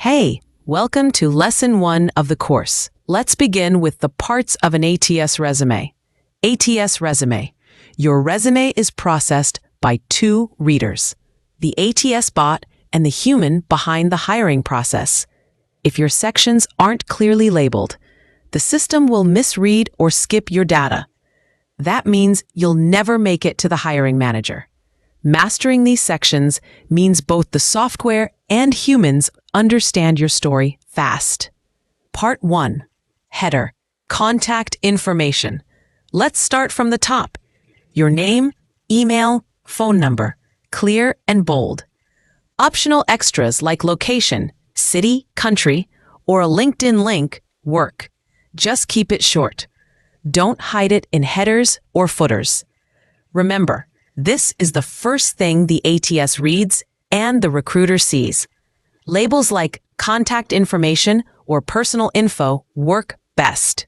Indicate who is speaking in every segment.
Speaker 1: Hey, welcome to Lesson 1 of the course. Let's begin with the parts of an ATS resume. ATS resume. Your resume is processed by two readers, the ATS bot and the human behind the hiring process. If your sections aren't clearly labeled, the system will misread or skip your data. That means you'll never make it to the hiring manager. Mastering these sections means both the software and humans understand your story fast. Part 1. Header. Contact information. Let's start from the top. Your name, email, phone number. Clear and bold. Optional extras like location, city, country, or a LinkedIn link work. Just keep it short. Don't hide it in headers or footers. Remember, this is the first thing the ATS reads and the recruiter sees. Labels like contact information or personal info work best.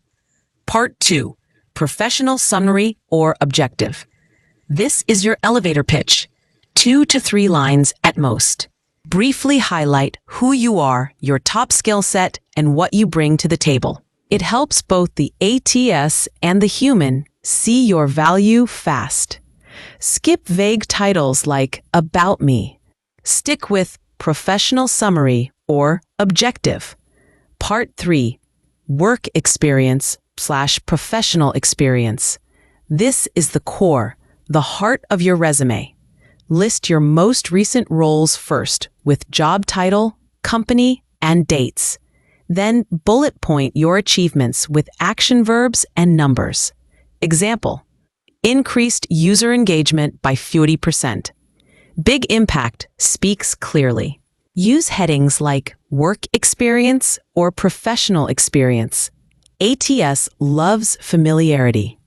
Speaker 1: Part 2. Professional summary or objective. This is your elevator pitch. 2 to 3 lines at most. Briefly highlight who you are, your top skill set, and what you bring to the table. It helps both the ATS and the human see your value fast. Skip vague titles like About Me. Stick with Professional Summary or Objective. Part 3. Work experience/professional experience. This is the core, the heart of your resume. List your most recent roles first with job title, company, and dates. Then bullet point your achievements with action verbs and numbers. Example: increased user engagement by 40%. Big impact speaks clearly. Use headings like work experience or professional experience. ATS loves familiarity.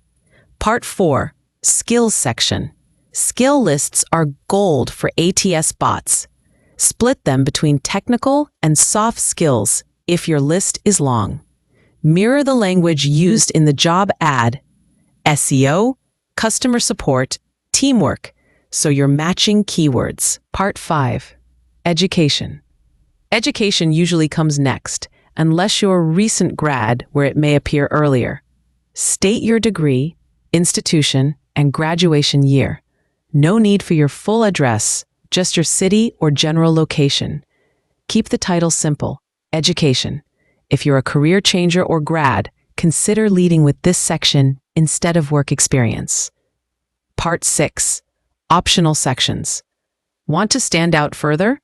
Speaker 1: Part 4. Skills section. Skill lists are gold for ATS bots. Split them between technical and soft skills if your list is long. Mirror the language used in the job ad: SEO, customer support, teamwork, so you're matching keywords. Part 5. Education. Education usually comes next, unless you're a recent grad where it may appear earlier. State your degree, institution, and graduation year. No need for your full address, just your city or general location. Keep the title simple: education. If you're a career changer or grad, consider leading with this section instead of work experience. Part 6. Optional sections. Want to stand out further?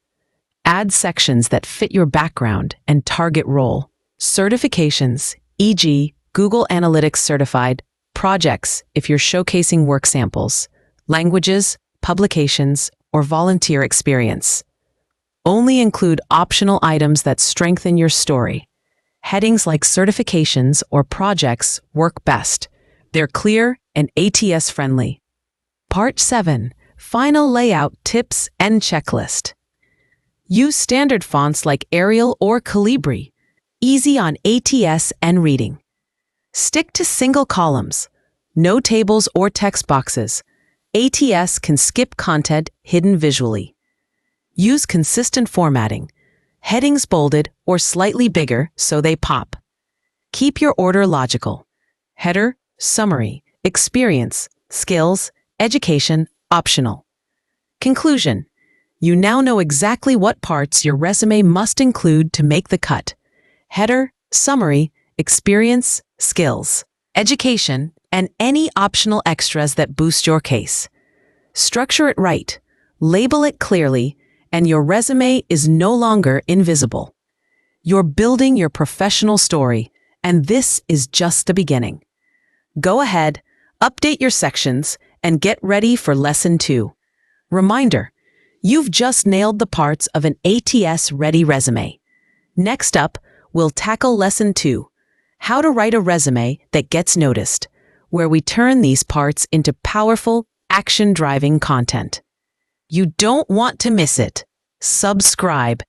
Speaker 1: Add sections that fit your background and target role. Certifications, e.g., Google Analytics certified, projects if you're showcasing work samples, languages, publications, or volunteer experience. Only include optional items that strengthen your story. Headings like certifications or projects work best. They're clear and ATS friendly. Part 7. Final layout tips and checklist. Use standard fonts like Arial or Calibri. Easy on ATS and reading. Stick to single columns. No tables or text boxes. ATS can skip content hidden visually. Use consistent formatting. Headings bolded or slightly bigger so they pop. Keep your order logical. Header, summary, experience, skills, education, optional. Conclusion. You now know exactly what parts your resume must include to make the cut. Header, summary, experience, skills, education, and any optional extras that boost your case. Structure it right, label it clearly, and your resume is no longer invisible. You're building your professional story, and this is just the beginning. Go ahead, update your sections, and get ready for Lesson 2. Reminder, you've just nailed the parts of an ATS-ready resume. Next up, we'll tackle Lesson 2, how to write a resume that gets noticed, where we turn these parts into powerful, action-driving content. You don't want to miss it. Subscribe